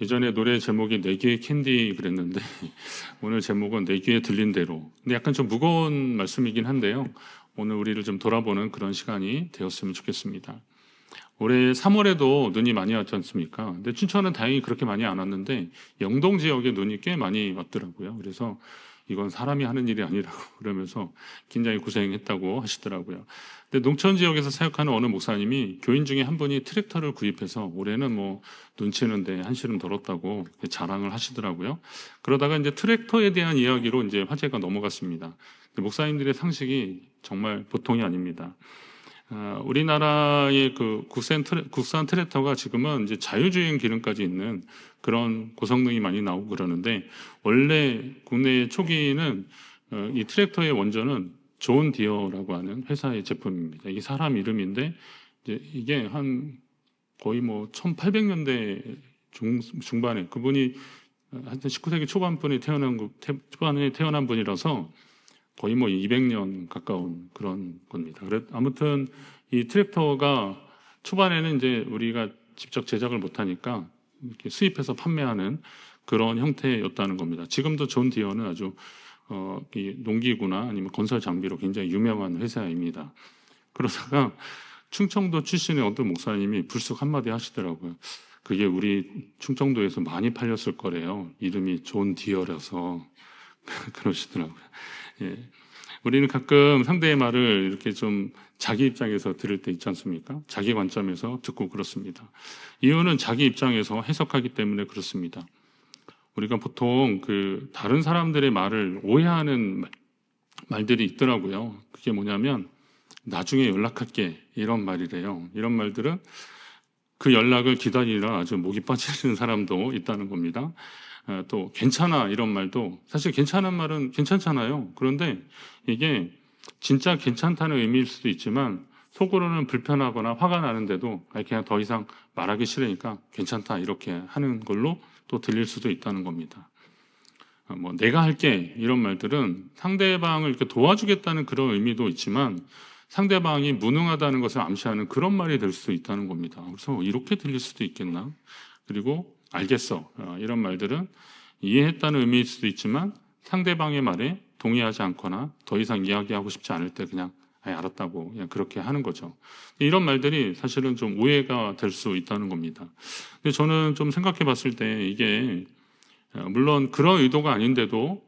예전에 노래 제목이 내 귀에 캔디 그랬는데 오늘 제목은 내 귀에 들린 대로. 근데 약간 좀 무거운 말씀이긴 한데요. 오늘 우리를 좀 돌아보는 그런 시간이 되었으면 좋겠습니다. 올해 3월에도 눈이 많이 왔지 않습니까? 근데 춘천은 다행히 그렇게 많이 안 왔는데 영동 지역에 눈이 꽤 많이 왔더라고요. 그래서 이건 사람이 하는 일이 아니라고 그러면서 굉장히 고생했다고 하시더라고요. 근데 농촌 지역에서 사역하는 어느 목사님이 교인 중에 한 분이 트랙터를 구입해서 올해는 뭐 눈치는데 한시름 덜었다고 자랑을 하시더라고요. 그러다가 이제 트랙터에 대한 이야기로 이제 화제가 넘어갔습니다. 근데 목사님들의 상식이 정말 보통이 아닙니다. 우리나라의 그 국산 트랙터가 지금은 이제 자율주행 기능까지 있는 그런 고성능이 많이 나오고 그러는데, 원래 국내 초기는 이 트랙터의 원조는 존 디어라고 하는 회사의 제품입니다. 이게 사람 이름인데 이제 이게 한 거의 뭐 1800년대 중반에 그분이 하여튼 19세기 초반에 태어난 분이라서 거의 뭐 200년 가까운 그런 겁니다. 아무튼 이 트랙터가 초반에는 이제 우리가 직접 제작을 못하니까 이렇게 수입해서 판매하는 그런 형태였다는 겁니다. 지금도 존 디어는 아주 이 농기구나 아니면 건설 장비로 굉장히 유명한 회사입니다. 그러다가 충청도 출신의 어떤 목사님이 불쑥 한마디 하시더라고요. 그게 우리 충청도에서 많이 팔렸을 거래요. 이름이 존 디어라서 그러시더라고요. 예. 우리는 가끔 상대의 말을 이렇게 좀 자기 입장에서 들을 때 있지 않습니까? 자기 관점에서 듣고 그렇습니다. 이유는 자기 입장에서 해석하기 때문에 그렇습니다. 우리가 보통 그 다른 사람들의 말을 오해하는 말들이 있더라고요. 그게 뭐냐면 나중에 연락할게 이런 말이래요. 이런 말들은 그 연락을 기다리라 아주 목이 빠지는 사람도 있다는 겁니다. 또 괜찮아 이런 말도 사실 괜찮은 말은 괜찮잖아요. 그런데 이게 진짜 괜찮다는 의미일 수도 있지만 속으로는 불편하거나 화가 나는데도 그냥 더 이상 말하기 싫으니까 괜찮다 이렇게 하는 걸로 또 들릴 수도 있다는 겁니다. 뭐 내가 할게 이런 말들은 상대방을 이렇게 도와주겠다는 그런 의미도 있지만 상대방이 무능하다는 것을 암시하는 그런 말이 될 수도 있다는 겁니다. 그래서 이렇게 들릴 수도 있겠나? 그리고 알겠어. 이런 말들은 이해했다는 의미일 수도 있지만 상대방의 말에 동의하지 않거나 더 이상 이야기하고 싶지 않을 때 그냥 알았다고 그냥 그렇게 하는 거죠. 이런 말들이 사실은 좀 오해가 될 수 있다는 겁니다. 근데 저는 좀 생각해 봤을 때 이게 물론 그런 의도가 아닌데도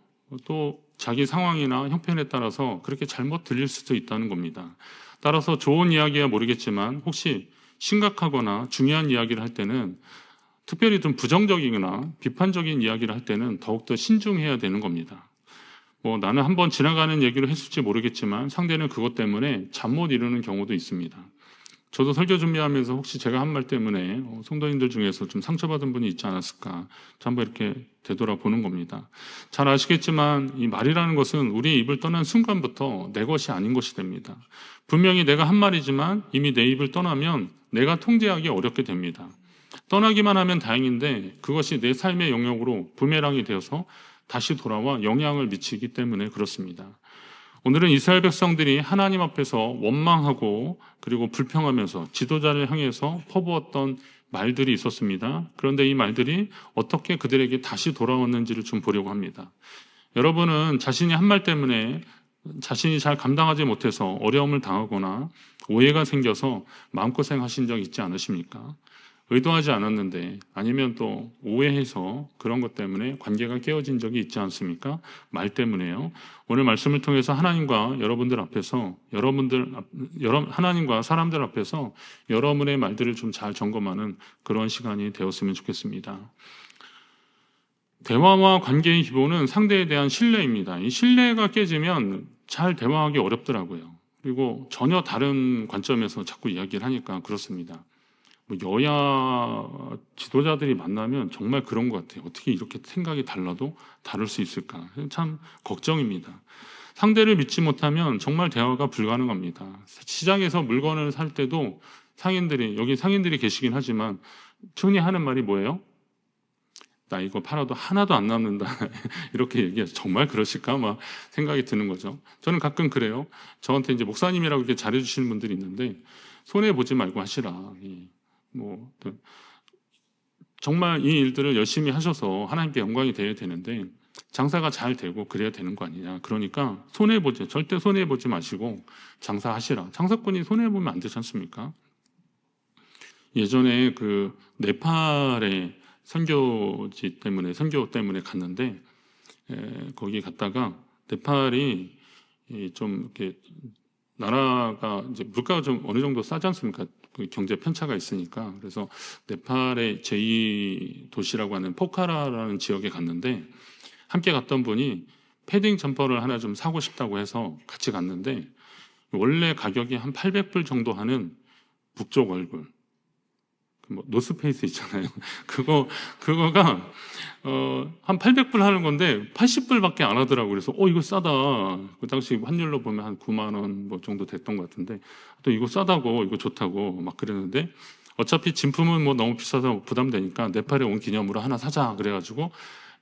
또 자기 상황이나 형편에 따라서 그렇게 잘못 들릴 수도 있다는 겁니다. 따라서 좋은 이야기야 모르겠지만 혹시 심각하거나 중요한 이야기를 할 때는 특별히 좀 부정적이거나 비판적인 이야기를 할 때는 더욱더 신중해야 되는 겁니다. 뭐 나는 한번 지나가는 얘기를 했을지 모르겠지만 상대는 그것 때문에 잠 못 이루는 경우도 있습니다. 저도 설교 준비하면서 혹시 제가 한 말 때문에 성도님들 중에서 좀 상처받은 분이 있지 않았을까 한번 이렇게 되돌아보는 겁니다. 잘 아시겠지만 이 말이라는 것은 우리 입을 떠난 순간부터 내 것이 아닌 것이 됩니다. 분명히 내가 한 말이지만 이미 내 입을 떠나면 내가 통제하기 어렵게 됩니다. 떠나기만 하면 다행인데 그것이 내 삶의 영역으로 부메랑이 되어서 다시 돌아와 영향을 미치기 때문에 그렇습니다. 오늘은 이스라엘 백성들이 하나님 앞에서 원망하고 그리고 불평하면서 지도자를 향해서 퍼부었던 말들이 있었습니다. 그런데 이 말들이 어떻게 그들에게 다시 돌아왔는지를 좀 보려고 합니다. 여러분은 자신이 한 말 때문에 자신이 잘 감당하지 못해서 어려움을 당하거나 오해가 생겨서 마음고생 하신 적 있지 않으십니까? 의도하지 않았는데 아니면 또 오해해서 그런 것 때문에 관계가 깨어진 적이 있지 않습니까? 말 때문에요. 오늘 말씀을 통해서 하나님과 여러분들 앞에서 하나님과 사람들 앞에서 여러분의 말들을 좀 잘 점검하는 그런 시간이 되었으면 좋겠습니다. 대화와 관계의 기본은 상대에 대한 신뢰입니다. 이 신뢰가 깨지면 잘 대화하기 어렵더라고요. 그리고 전혀 다른 관점에서 자꾸 이야기를 하니까 그렇습니다. 여야 지도자들이 만나면 정말 그런 것 같아요. 어떻게 이렇게 생각이 달라도 다를 수 있을까? 참 걱정입니다. 상대를 믿지 못하면 정말 대화가 불가능합니다. 시장에서 물건을 살 때도 여기 상인들이 계시긴 하지만 흔히 하는 말이 뭐예요? 나 이거 팔아도 하나도 안 남는다. 이렇게 얘기해서 정말 그러실까? 막 생각이 드는 거죠. 저는 가끔 그래요. 저한테 이제 목사님이라고 이렇게 잘해주시는 분들이 있는데 손해 보지 말고 하시라. 정말 이 일들을 열심히 하셔서 하나님께 영광이 되어야 되는데 장사가 잘 되고 그래야 되는 거 아니냐. 그러니까 절대 손해보지 마시고 장사하시라. 장사꾼이 손해보면 안 되지 않습니까? 예전에 그 네팔에 선교 때문에 갔는데 거기 갔다가 네팔이 좀 이렇게 나라가 이제 물가가 좀 어느 정도 싸지 않습니까? 그 경제 편차가 있으니까. 그래서 네팔의 제2도시라고 하는 포카라라는 지역에 갔는데 함께 갔던 분이 패딩 점퍼를 하나 좀 사고 싶다고 해서 같이 갔는데 원래 가격이 한 800불 정도 하는 북쪽 얼굴 뭐 노스페이스 있잖아요. 그거가 한 800불 하는 건데 80불밖에 안 하더라고요. 그래서 이거 싸다. 그 당시 환율로 보면 한 9만 원 뭐 정도 됐던 것 같은데 또 이거 싸다고 이거 좋다고 막 그랬는데 어차피 진품은 뭐 너무 비싸서 부담되니까 네팔에 온 기념으로 하나 사자 그래가지고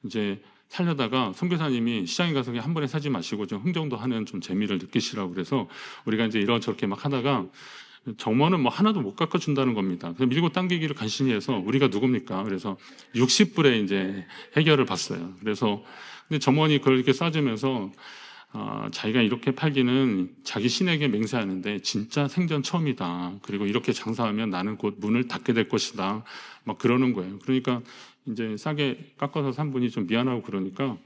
이제 살려다가 선교사님이 시장에 가서 그냥 한 번에 사지 마시고 좀 흥정도 하는 좀 재미를 느끼시라고 그래서 우리가 이제 이런저렇게 막 하다가 정모는 뭐 하나도 못 깎아준다는 겁니다. 그래서 밀고 당기기를 간신히 해서 우리가 누굽니까? 그래서 60불에 이제 해결을 봤어요. 그래서 근데 점원이 그걸 이렇게 싸주면서 자기가 이렇게 팔기는 자기 신에게 맹세하는데 진짜 생전 처음이다. 그리고 이렇게 장사하면 나는 곧 문을 닫게 될 것이다. 막 그러는 거예요. 그러니까 이제 싸게 깎아서 산 분이 좀 미안하고 그러니까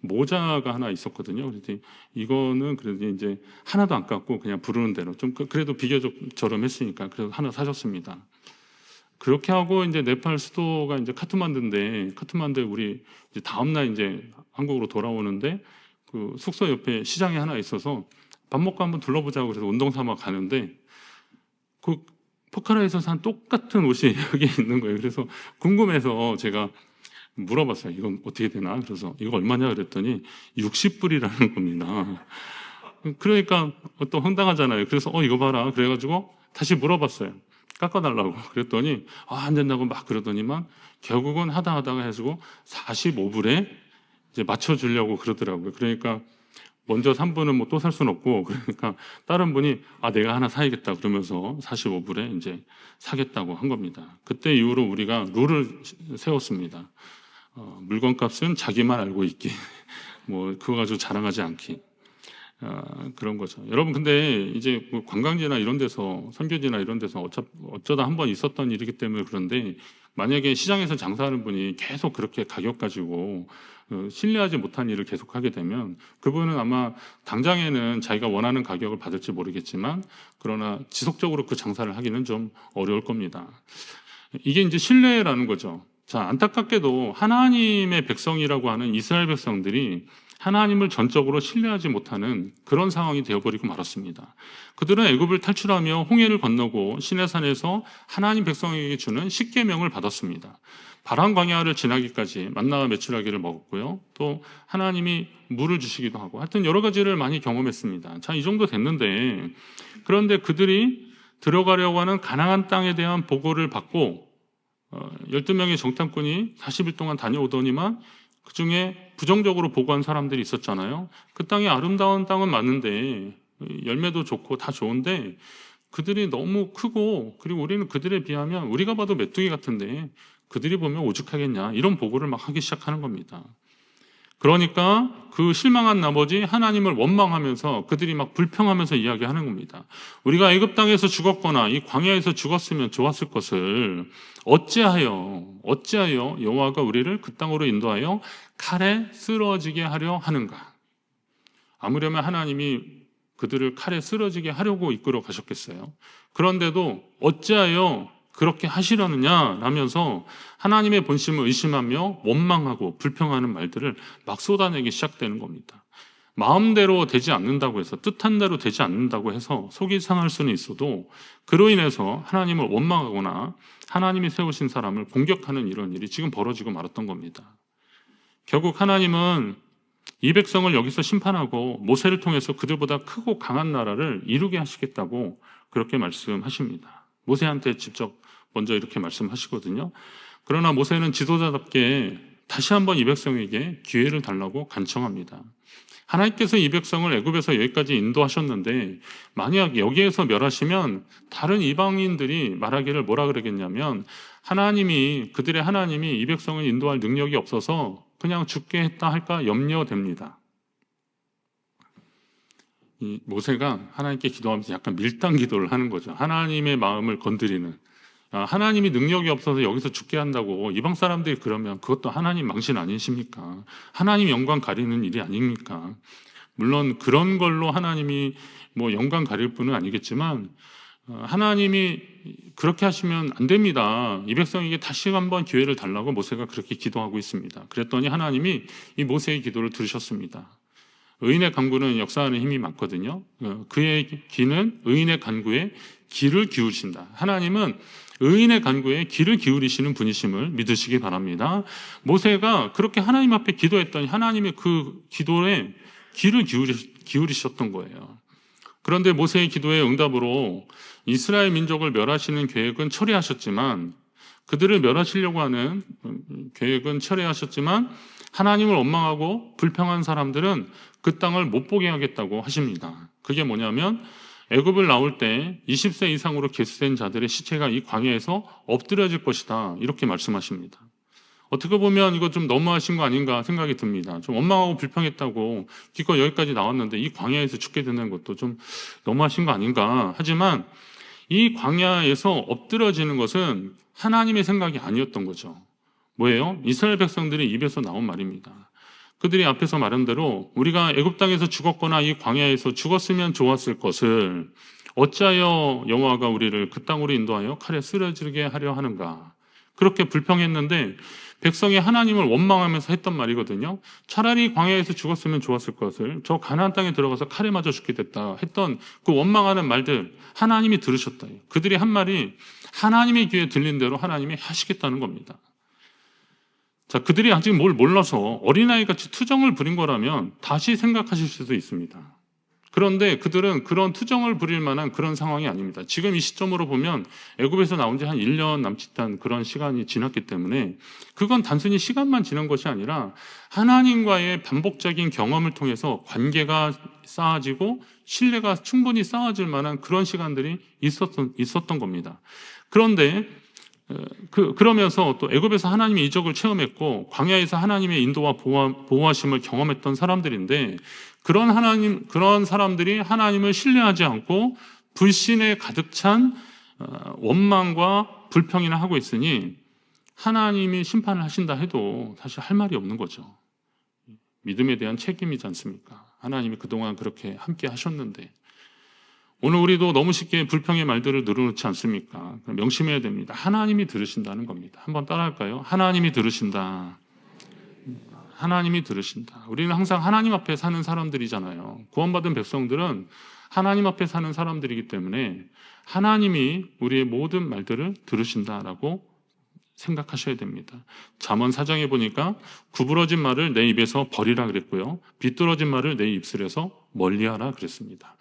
모자가 하나 있었거든요. 그랬더니 이거는 그래도 이제 하나도 안 깎고 그냥 부르는 대로 좀 그래도 비교적 저렴했으니까 그래서 하나 사줬습니다. 그렇게 하고 이제 네팔 수도가 이제 카트만두인데 카트만두에 우리 이제 다음 날 이제 한국으로 돌아오는데 그 숙소 옆에 시장이 하나 있어서 밥 먹고 한번 둘러보자고 그래서 운동 삼아 가는데 그 포카라에서 산 똑같은 옷이 여기 있는 거예요. 그래서 궁금해서 제가 물어봤어요. 이건 어떻게 되나? 그래서 이거 얼마냐 그랬더니 60불이라는 겁니다. 그러니까 또 황당하잖아요. 그래서 이거 봐라. 그래가지고 다시 물어봤어요. 깎아달라고. 그랬더니 안 된다고 막 그러더니만 결국은 하다가 해가지고 45불에 이제 맞춰주려고 그러더라고요. 그러니까 먼저 산 분은 뭐 또 살 수는 없고 그러니까 다른 분이 내가 하나 사야겠다 그러면서 45불에 이제 사겠다고 한 겁니다. 그때 이후로 우리가 룰을 세웠습니다. 물건값은 자기만 알고 있기. 뭐 그거 가지고 자랑하지 않기. 그런 거죠. 여러분 근데 이제 뭐 관광지나 이런 데서 선교지나 이런 데서 어쩌다 한번 있었던 일이기 때문에 그런데 만약에 시장에서 장사하는 분이 계속 그렇게 가격 가지고 신뢰하지 못한 일을 계속하게 되면 그분은 아마 당장에는 자기가 원하는 가격을 받을지 모르겠지만 그러나 지속적으로 그 장사를 하기는 좀 어려울 겁니다. 이게 이제 신뢰라는 거죠. 자, 안타깝게도 하나님의 백성이라고 하는 이스라엘 백성들이 하나님을 전적으로 신뢰하지 못하는 그런 상황이 되어버리고 말았습니다. 그들은 애굽을 탈출하며 홍해를 건너고 시내산에서 하나님 백성에게 주는 십계명을 받았습니다. 바람 광야를 지나기까지 만나와 메추라기를 먹었고요. 또 하나님이 물을 주시기도 하고 하여튼 여러 가지를 많이 경험했습니다. 자, 이 정도 됐는데 그런데 그들이 들어가려고 하는 가나안 땅에 대한 보고를 받고 12명의 정탐꾼이 40일 동안 다녀오더니만 그중에 부정적으로 보고한 사람들이 있었잖아요. 그 땅이 아름다운 땅은 맞는데 열매도 좋고 다 좋은데 그들이 너무 크고 그리고 우리는 그들에 비하면 우리가 봐도 메뚜기 같은데 그들이 보면 오죽하겠냐 이런 보고를 막 하기 시작하는 겁니다. 그러니까 그 실망한 나머지 하나님을 원망하면서 그들이 막 불평하면서 이야기하는 겁니다. 우리가 애굽 땅에서 죽었거나 이 광야에서 죽었으면 좋았을 것을 어찌하여 여호와가 우리를 그 땅으로 인도하여 칼에 쓰러지게 하려 하는가? 아무려면 하나님이 그들을 칼에 쓰러지게 하려고 이끌어 가셨겠어요. 그런데도 어찌하여 그렇게 하시려느냐 라면서 하나님의 본심을 의심하며 원망하고 불평하는 말들을 막 쏟아내기 시작되는 겁니다. 마음대로 되지 않는다고 해서 뜻한 대로 되지 않는다고 해서 속이 상할 수는 있어도 그로 인해서 하나님을 원망하거나 하나님이 세우신 사람을 공격하는 이런 일이 지금 벌어지고 말았던 겁니다. 결국 하나님은 이 백성을 여기서 심판하고 모세를 통해서 그들보다 크고 강한 나라를 이루게 하시겠다고 그렇게 말씀하십니다. 모세한테 직접 먼저 이렇게 말씀하시거든요. 그러나 모세는 지도자답게 다시 한번 이 백성에게 기회를 달라고 간청합니다. 하나님께서 이 백성을 애굽에서 여기까지 인도하셨는데 만약 여기에서 멸하시면 다른 이방인들이 말하기를 뭐라 그러겠냐면 하나님이 그들의 하나님이 이 백성을 인도할 능력이 없어서 그냥 죽게 했다 할까 염려됩니다. 이 모세가 하나님께 기도하면서 약간 밀당 기도를 하는 거죠. 하나님의 마음을 건드리는. 하나님이 능력이 없어서 여기서 죽게 한다고 이방 사람들이 그러면 그것도 하나님 망신 아니십니까? 하나님 영광 가리는 일이 아닙니까? 물론 그런 걸로 하나님이 뭐 영광 가릴 분은 아니겠지만 하나님이 그렇게 하시면 안 됩니다. 이 백성에게 다시 한번 기회를 달라고 모세가 그렇게 기도하고 있습니다. 그랬더니 하나님이 이 모세의 기도를 들으셨습니다. 의인의 간구는 역사하는 힘이 많거든요. 그의 귀는 의인의 간구에 귀를 기울이신다. 하나님은 의인의 간구에 귀를 기울이시는 분이심을 믿으시기 바랍니다. 모세가 그렇게 하나님 앞에 기도했더니 하나님의 그 기도에 귀를 기울이셨던 거예요. 그런데 모세의 기도의 응답으로 이스라엘 민족을 멸하시는 계획은 철회하셨지만 그들을 멸하시려고 하는 계획은 철회하셨지만 하나님을 원망하고 불평한 사람들은 그 땅을 못 보게 하겠다고 하십니다. 그게 뭐냐면 애굽을 나올 때 20세 이상으로 계수된 자들의 시체가 이 광야에서 엎드려질 것이다. 이렇게 말씀하십니다. 어떻게 보면 이거 좀 너무하신 거 아닌가 생각이 듭니다. 좀 원망하고 불평했다고 기껏 여기까지 나왔는데 이 광야에서 죽게 되는 것도 좀 너무하신 거 아닌가. 하지만 이 광야에서 엎드려지는 것은 하나님의 생각이 아니었던 거죠. 뭐예요? 이스라엘 백성들의 입에서 나온 말입니다. 그들이 앞에서 말한 대로 우리가 애굽 땅에서 죽었거나 이 광야에서 죽었으면 좋았을 것을 어찌하여 여호와가 우리를 그 땅으로 인도하여 칼에 쓰러지게 하려 하는가. 그렇게 불평했는데 백성이 하나님을 원망하면서 했던 말이거든요. 차라리 광야에서 죽었으면 좋았을 것을 저 가나안 땅에 들어가서 칼에 맞아 죽게 됐다 했던 그 원망하는 말들 하나님이 들으셨다. 그들이 한 말이 하나님의 귀에 들린 대로 하나님이 하시겠다는 겁니다. 자, 그들이 아직 뭘 몰라서 어린아이같이 투정을 부린 거라면 다시 생각하실 수도 있습니다. 그런데 그들은 그런 투정을 부릴 만한 그런 상황이 아닙니다. 지금 이 시점으로 보면 애굽에서 나온 지 한 1년 남짓한 그런 시간이 지났기 때문에 그건 단순히 시간만 지난 것이 아니라 하나님과의 반복적인 경험을 통해서 관계가 쌓아지고 신뢰가 충분히 쌓아질 만한 그런 시간들이 있었던 겁니다. 그런데 그러면서 또 애굽에서 하나님의 이적을 체험했고 광야에서 하나님의 인도와 보호하심을 경험했던 사람들인데 그런 사람들이 하나님을 신뢰하지 않고 불신에 가득 찬 원망과 불평이나 하고 있으니 하나님이 심판을 하신다 해도 사실 할 말이 없는 거죠. 믿음에 대한 책임이지 않습니까? 하나님이 그동안 그렇게 함께 하셨는데 오늘 우리도 너무 쉽게 불평의 말들을 늘어놓지 않습니까? 명심해야 됩니다. 하나님이 들으신다는 겁니다. 한번 따라할까요? 하나님이 들으신다. 하나님이 들으신다. 우리는 항상 하나님 앞에 사는 사람들이잖아요. 구원받은 백성들은 하나님 앞에 사는 사람들이기 때문에 하나님이 우리의 모든 말들을 들으신다라고 생각하셔야 됩니다. 잠언 4장에 보니까 구부러진 말을 내 입에서 버리라 그랬고요. 비뚤어진 말을 내 입술에서 멀리하라 그랬습니다.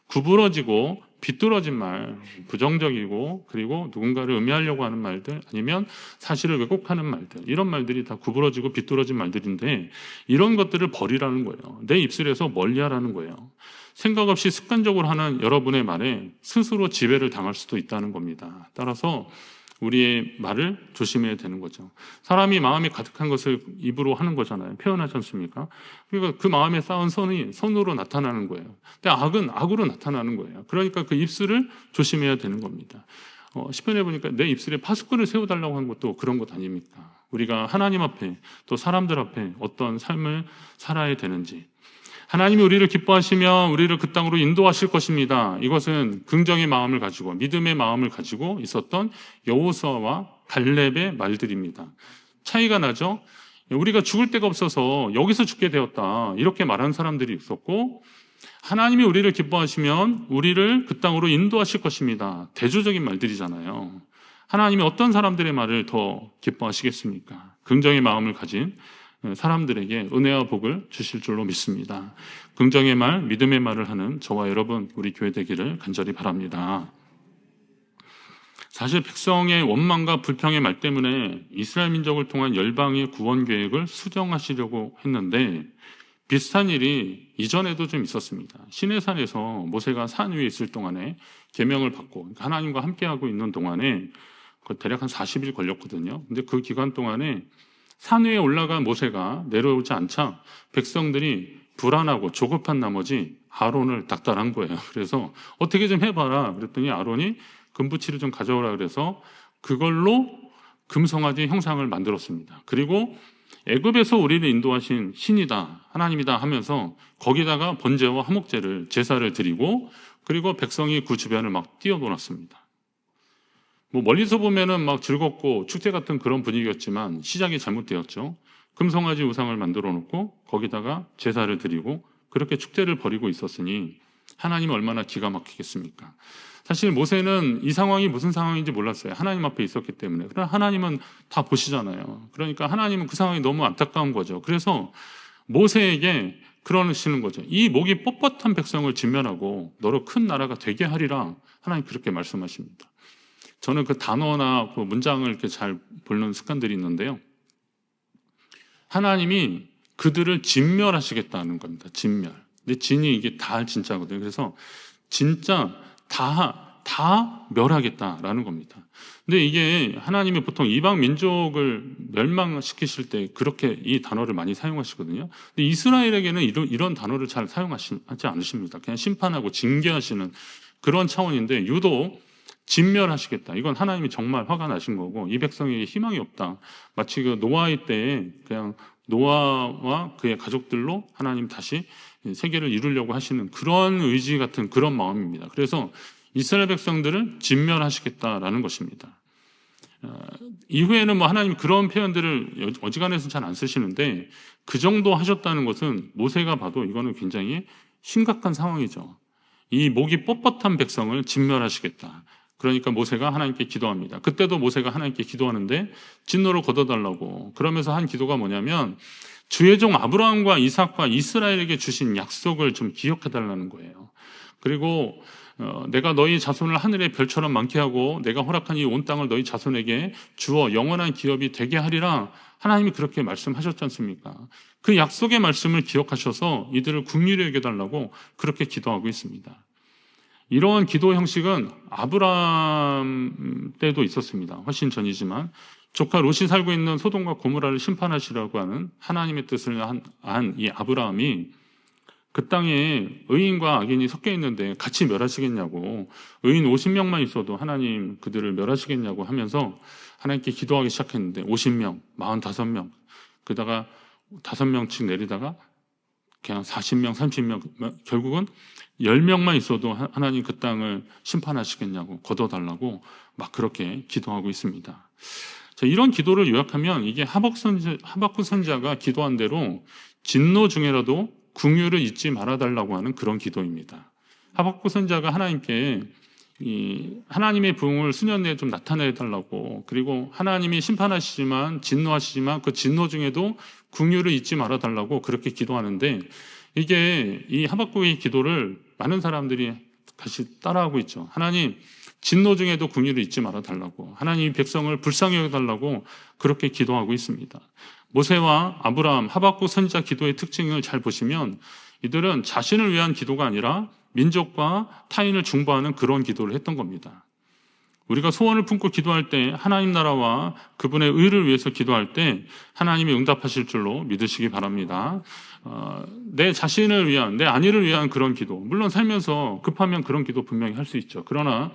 구부러지고 비뚤어진 말, 부정적이고 그리고 누군가를 음해하려고 하는 말들 아니면 사실을 왜곡하는 말들 이런 말들이 다 구부러지고 비뚤어진 말들인데 이런 것들을 버리라는 거예요. 내 입술에서 멀리하라는 거예요. 생각 없이 습관적으로 하는 여러분의 말에 스스로 지배를 당할 수도 있다는 겁니다. 따라서 우리의 말을 조심해야 되는 거죠. 사람이 마음이 가득한 것을 입으로 하는 거잖아요. 표현하지 않습니까? 그러니까 그 마음에 쌓은 선이 선으로 나타나는 거예요. 근데 악은 악으로 나타나는 거예요. 그러니까 그 입술을 조심해야 되는 겁니다. 시편에 보니까 내 입술에 파수꾼을 세워달라고 한 것도 그런 것 아닙니까? 우리가 하나님 앞에 또 사람들 앞에 어떤 삶을 살아야 되는지 하나님이 우리를 기뻐하시며 우리를 그 땅으로 인도하실 것입니다. 이것은 긍정의 마음을 가지고 믿음의 마음을 가지고 있었던 여호수아와 갈렙의 말들입니다. 차이가 나죠? 우리가 죽을 데가 없어서 여기서 죽게 되었다. 이렇게 말하는 사람들이 있었고 하나님이 우리를 기뻐하시면 우리를 그 땅으로 인도하실 것입니다. 대조적인 말들이잖아요. 하나님이 어떤 사람들의 말을 더 기뻐하시겠습니까? 긍정의 마음을 가진 사람들에게 은혜와 복을 주실 줄로 믿습니다. 긍정의 말, 믿음의 말을 하는 저와 여러분, 우리 교회 되기를 간절히 바랍니다. 사실 백성의 원망과 불평의 말 때문에 이스라엘 민족을 통한 열방의 구원 계획을 수정하시려고 했는데 비슷한 일이 이전에도 좀 있었습니다. 시내산에서 모세가 산 위에 있을 동안에 계명을 받고 하나님과 함께하고 있는 동안에 대략 한 40일 걸렸거든요. 근데 그 기간 동안에 산 위에 올라간 모세가 내려오지 않자 백성들이 불안하고 조급한 나머지 아론을 닥달한 거예요. 그래서 어떻게 좀 해봐라. 그랬더니 아론이 금부치를 좀 가져오라 그래서 그걸로 금송아지 형상을 만들었습니다. 그리고 애굽에서 우리를 인도하신 신이다, 하나님이다 하면서 거기다가 번제와 화목제를 제사를 드리고 그리고 백성이 그 주변을 막 뛰어놀았습니다. 뭐 멀리서 보면은 막 즐겁고 축제 같은 그런 분위기였지만 시작이 잘못되었죠. 금송아지 우상을 만들어 놓고 거기다가 제사를 드리고 그렇게 축제를 벌이고 있었으니 하나님은 얼마나 기가 막히겠습니까? 사실 모세는 이 상황이 무슨 상황인지 몰랐어요. 하나님 앞에 있었기 때문에. 그러나 하나님은 다 보시잖아요. 그러니까 하나님은 그 상황이 너무 안타까운 거죠. 그래서 모세에게 그러시는 거죠. 이 목이 뻣뻣한 백성을 진멸하고 너로 큰 나라가 되게 하리라. 하나님 그렇게 말씀하십니다. 저는 그 단어나 그 문장을 이렇게 잘 보는 습관들이 있는데요. 하나님이 그들을 진멸하시겠다는 겁니다. 진멸. 근데 진이 이게 다 진짜거든요. 그래서 진짜 다 멸하겠다라는 겁니다. 근데 이게 하나님이 보통 이방 민족을 멸망시키실 때 그렇게 이 단어를 많이 사용하시거든요. 근데 이스라엘에게는 이런 단어를 잘 사용하지 않으십니다. 그냥 심판하고 징계하시는 그런 차원인데 유독 진멸하시겠다. 이건 하나님이 정말 화가 나신 거고 이 백성에게 희망이 없다. 마치 그 노아의 때에 그냥 노아와 그의 가족들로 하나님 다시 세계를 이루려고 하시는 그런 의지 같은 그런 마음입니다. 그래서 이스라엘 백성들을 진멸하시겠다라는 것입니다. 이후에는 뭐 하나님 그런 표현들을 어지간해서 잘 안 쓰시는데 그 정도 하셨다는 것은 모세가 봐도 이거는 굉장히 심각한 상황이죠. 이 목이 뻣뻣한 백성을 진멸하시겠다. 그러니까 모세가 하나님께 기도합니다. 그때도 모세가 하나님께 기도하는데 진노를 걷어달라고 그러면서 한 기도가 뭐냐면 주의 종 아브라함과 이삭과 이스라엘에게 주신 약속을 좀 기억해달라는 거예요. 그리고 내가 너희 자손을 하늘의 별처럼 많게 하고 내가 허락한 이 온 땅을 너희 자손에게 주어 영원한 기업이 되게 하리라 하나님이 그렇게 말씀하셨지 않습니까? 그 약속의 말씀을 기억하셔서 이들을 긍휼히 여겨달라고 그렇게 기도하고 있습니다. 이러한 기도 형식은 아브라함 때도 있었습니다. 훨씬 전이지만 조카 롯이 살고 있는 소돔과 고모라를 심판하시라고 하는 하나님의 뜻을 한 이 아브라함이 그 땅에 의인과 악인이 섞여 있는데 같이 멸하시겠냐고 의인 50명만 있어도 하나님 그들을 멸하시겠냐고 하면서 하나님께 기도하기 시작했는데 50명, 45명 그러다가 5명씩 내리다가 그냥 40명, 30명 결국은 10명만 있어도 하나님 그 땅을 심판하시겠냐고 걷어달라고 막 그렇게 기도하고 있습니다. 자, 이런 기도를 요약하면 이게 하박국 선지자가 기도한 대로 진노 중에라도 긍휼을 잊지 말아달라고 하는 그런 기도입니다. 하박국 선지자가 하나님께 하나님의 부흥을 수년 내에 좀 나타내달라고 그리고 하나님이 심판하시지만 진노하시지만 그 진노 중에도 긍휼을 잊지 말아달라고 그렇게 기도하는데 이게 이 하박국의 기도를 많은 사람들이 같이 따라하고 있죠. 하나님 진노 중에도 긍휼을 잊지 말아달라고 하나님 백성을 불쌍히 여겨달라고 그렇게 기도하고 있습니다. 모세와 아브라함, 하박국 선지자 기도의 특징을 잘 보시면 이들은 자신을 위한 기도가 아니라 민족과 타인을 중보하는 그런 기도를 했던 겁니다. 우리가 소원을 품고 기도할 때 하나님 나라와 그분의 의를 위해서 기도할 때 하나님이 응답하실 줄로 믿으시기 바랍니다. 내 자신을 위한, 내 안위를 위한 그런 기도, 물론 살면서 급하면 그런 기도 분명히 할 수 있죠. 그러나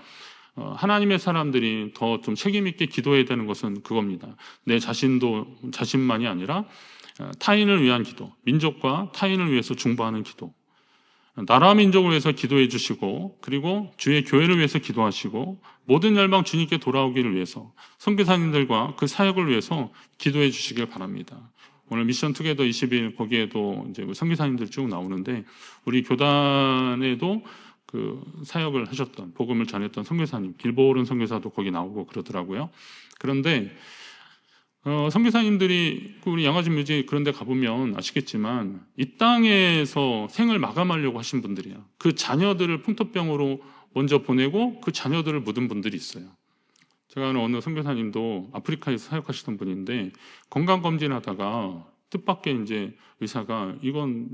하나님의 사람들이 더 좀 책임 있게 기도해야 되는 것은 그겁니다. 내 자신만이 아니라 타인을 위한 기도, 민족과 타인을 위해서 중보하는 기도, 나라 민족을 위해서 기도해 주시고 그리고 주의 교회를 위해서 기도하시고 모든 열방 주님께 돌아오기를 위해서 선교사님들과 그 사역을 위해서 기도해 주시길 바랍니다. 오늘 미션 투게더 20일 거기에도 이제 선교사님들 쭉 나오는데 우리 교단에도 그 사역을 하셨던 복음을 전했던 선교사님 길보른 선교사도 거기 나오고 그러더라고요. 그런데 선교사님들이 우리 양화진 묘지 그런 데 가보면 아시겠지만 이 땅에서 생을 마감하려고 하신 분들이야. 그 자녀들을 풍토병으로 먼저 보내고 그 자녀들을 묻은 분들이 있어요. 제가 아는 어느 선교사님도 아프리카에서 사역하시던 분인데 건강검진하다가 뜻밖의 이제 의사가 이건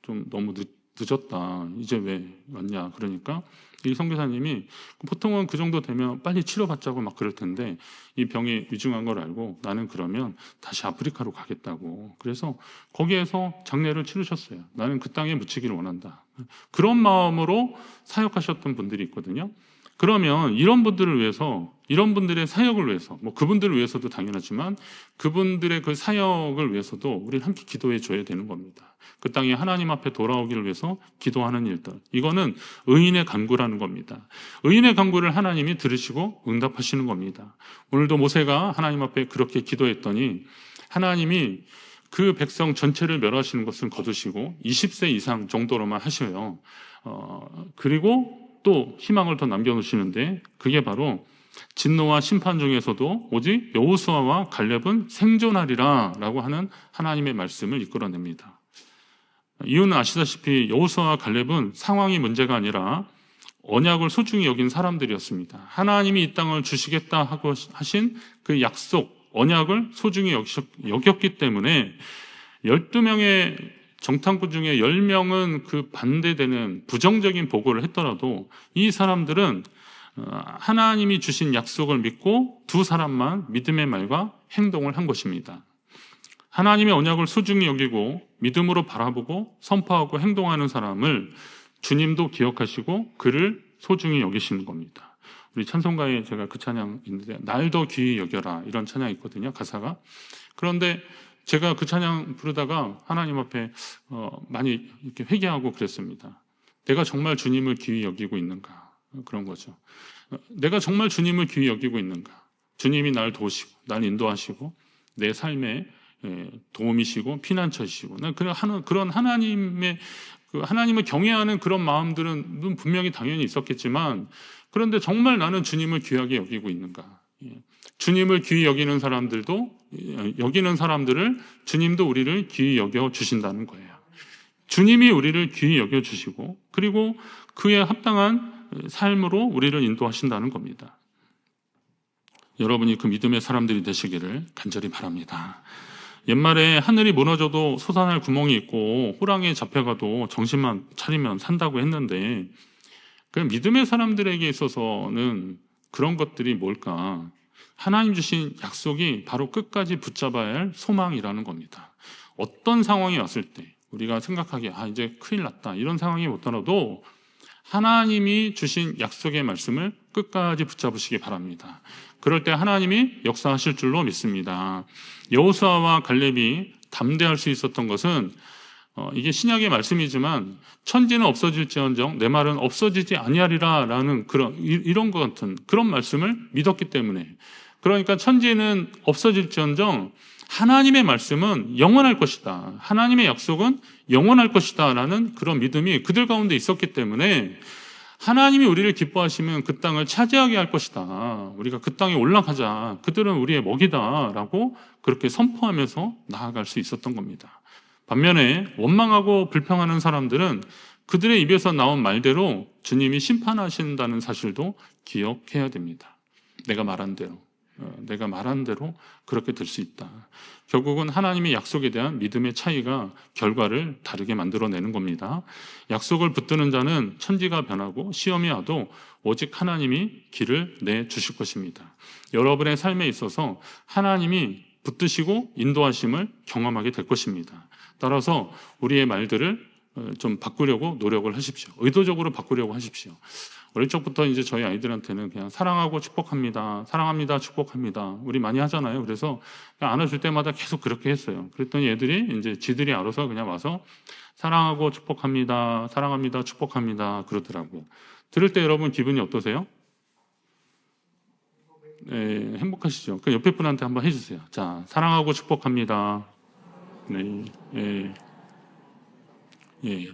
좀 너무 늦었다. 이제 왜 왔냐. 그러니까 이 선교사님이 보통은 그 정도 되면 빨리 치료받자고 막 그럴 텐데 이 병이 위중한 걸 알고 나는 그러면 다시 아프리카로 가겠다고. 그래서 거기에서 장례를 치르셨어요. 나는 그 땅에 묻히기를 원한다. 그런 마음으로 사역하셨던 분들이 있거든요. 그러면 이런 분들을 위해서, 이런 분들의 사역을 위해서, 뭐 그분들을 위해서도 당연하지만 그분들의 그 사역을 위해서도 우리는 함께 기도해 줘야 되는 겁니다. 그 땅이 하나님 앞에 돌아오기를 위해서 기도하는 일들. 이거는 의인의 간구라는 겁니다. 의인의 간구를 하나님이 들으시고 응답하시는 겁니다. 오늘도 모세가 하나님 앞에 그렇게 기도했더니 하나님이 그 백성 전체를 멸하시는 것을 거두시고 20세 이상 정도로만 하셔요. 그리고 또 희망을 더 남겨놓으시는데 그게 바로 진노와 심판 중에서도 오직 여호수아와 갈렙은 생존하리라 라고 하는 하나님의 말씀을 이끌어냅니다. 이유는 아시다시피 여호수아와 갈렙은 상황이 문제가 아니라 언약을 소중히 여긴 사람들이었습니다. 하나님이 이 땅을 주시겠다 하고 하신 그 약속, 언약을 소중히 여겼기 때문에 12명의 정탐꾼 중에 10명은 그 반대되는 부정적인 보고를 했더라도 이 사람들은 하나님이 주신 약속을 믿고 두 사람만 믿음의 말과 행동을 한 것입니다. 하나님의 언약을 소중히 여기고 믿음으로 바라보고 선포하고 행동하는 사람을 주님도 기억하시고 그를 소중히 여기시는 겁니다. 우리 찬송가에 제가 그 찬양 있는데 날 더 귀히 여겨라 이런 찬양이 있거든요. 가사가. 그런데 제가 그 찬양 부르다가 하나님 앞에 많이 이렇게 회개하고 그랬습니다. 내가 정말 주님을 귀히 여기고 있는가? 그런 거죠. 내가 정말 주님을 귀히 여기고 있는가? 주님이 날 도우시고, 날 인도하시고, 내 삶에 도움이시고, 피난처시고, 그런 하나님을 경외하는 그런 마음들은 분명히 당연히 있었겠지만, 그런데 정말 나는 주님을 귀하게 여기고 있는가? 주님을 귀히 여기는 사람들을 주님도 우리를 귀히 여겨 주신다는 거예요. 주님이 우리를 귀히 여겨 주시고 그리고 그에 합당한 삶으로 우리를 인도하신다는 겁니다. 여러분이 그 믿음의 사람들이 되시기를 간절히 바랍니다. 옛말에 하늘이 무너져도 솟아날 구멍이 있고 호랑이에 잡혀가도 정신만 차리면 산다고 했는데 그 믿음의 사람들에게 있어서는 그런 것들이 뭘까? 하나님 주신 약속이 바로 끝까지 붙잡아야 할 소망이라는 겁니다. 어떤 상황이 왔을 때 우리가 생각하기에 이제 큰일 났다 이런 상황이 오더라도 하나님이 주신 약속의 말씀을 끝까지 붙잡으시기 바랍니다. 그럴 때 하나님이 역사하실 줄로 믿습니다. 여호수아와 갈렙이 담대할 수 있었던 것은 이게 신약의 말씀이지만 천지는 없어질지언정 내 말은 없어지지 아니하리라라는 이런 것 같은 그런 말씀을 믿었기 때문에 그러니까 천지는 없어질지언정 하나님의 말씀은 영원할 것이다. 하나님의 약속은 영원할 것이다 라는 그런 믿음이 그들 가운데 있었기 때문에 하나님이 우리를 기뻐하시면 그 땅을 차지하게 할 것이다. 우리가 그 땅에 올라가자. 그들은 우리의 먹이다 라고 그렇게 선포하면서 나아갈 수 있었던 겁니다. 반면에 원망하고 불평하는 사람들은 그들의 입에서 나온 말대로 주님이 심판하신다는 사실도 기억해야 됩니다. 내가 말한 대로 그렇게 될 수 있다. 결국은 하나님의 약속에 대한 믿음의 차이가 결과를 다르게 만들어내는 겁니다. 약속을 붙드는 자는 천지가 변하고 시험이 와도 오직 하나님이 길을 내주실 것입니다. 여러분의 삶에 있어서 하나님이 붙드시고 인도하심을 경험하게 될 것입니다. 따라서 우리의 말들을 좀 바꾸려고 노력을 하십시오. 의도적으로 바꾸려고 하십시오. 어릴 적부터 이제 저희 아이들한테는 그냥 사랑하고 축복합니다. 사랑합니다. 축복합니다. 우리 많이 하잖아요. 그래서 안아줄 때마다 계속 그렇게 했어요. 그랬더니 애들이 이제 지들이 알아서 그냥 와서 사랑하고 축복합니다. 사랑합니다. 축복합니다. 그러더라고요. 들을 때 여러분 기분이 어떠세요? 네, 행복하시죠? 그 옆에 분한테 한번 해주세요. 자, 사랑하고 축복합니다. 네, 예, 예.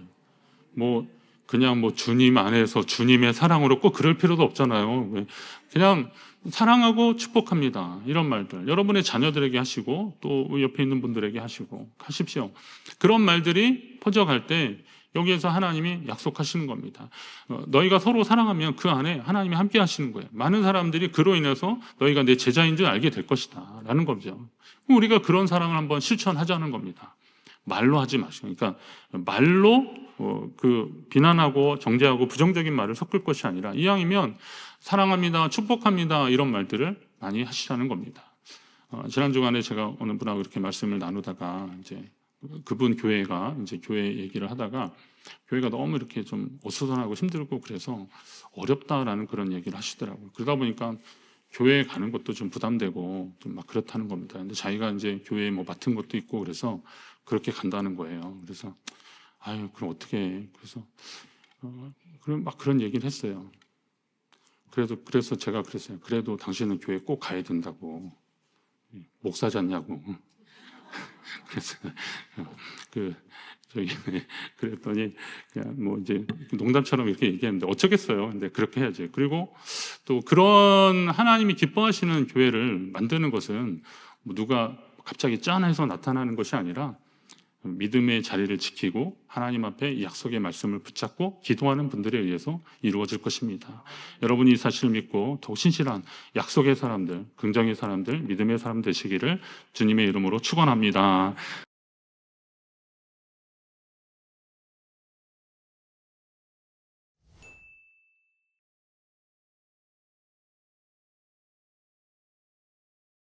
그냥 주님 안에서 주님의 사랑으로 꼭 그럴 필요도 없잖아요. 그냥 사랑하고 축복합니다. 이런 말들 여러분의 자녀들에게 하시고 또 옆에 있는 분들에게 하십시오. 그런 말들이 퍼져갈 때 여기에서 하나님이 약속하시는 겁니다. 너희가 서로 사랑하면 그 안에 하나님이 함께 하시는 거예요. 많은 사람들이 그로 인해서 너희가 내 제자인 줄 알게 될 것이다 라는 거죠. 우리가 그런 사랑을 한번 실천하자는 겁니다. 말로 하지 마시고 그러니까 말로 그 비난하고 정죄하고 부정적인 말을 섞을 것이 아니라 이왕이면 사랑합니다, 축복합니다 이런 말들을 많이 하시라는 겁니다. 지난 주간에 제가 어느 분하고 이렇게 말씀을 나누다가 이제 그분 교회가 이제 교회 얘기를 하다가 교회가 너무 이렇게 좀 어수선하고 힘들고 그래서 어렵다라는 그런 얘기를 하시더라고요. 그러다 보니까 교회에 가는 것도 좀 부담되고 좀 막 그렇다는 겁니다. 근데 자기가 이제 교회에 뭐 맡은 것도 있고 그래서 그렇게 간다는 거예요. 그래서 아유 그럼 어떻게 해? 그래서 그럼 막 그런 얘기를 했어요. 그래서 제가 그랬어요. 그래도 당신은 교회 꼭 가야 된다고. 목사잖냐고. 그래서 저기 그랬더니 그냥 뭐 이제 농담처럼 이렇게 얘기했는데 어쩌겠어요. 근데 그렇게 해야지. 그리고 또 그런 하나님이 기뻐하시는 교회를 만드는 것은 뭐 누가 갑자기 짠 해서 나타나는 것이 아니라 믿음의 자리를 지키고 하나님 앞에 이 약속의 말씀을 붙잡고 기도하는 분들에 의해서 이루어질 것입니다. 여러분이 이 사실을 믿고 더욱 신실한 약속의 사람들, 긍정의 사람들, 믿음의 사람 되시기를 주님의 이름으로 축원합니다.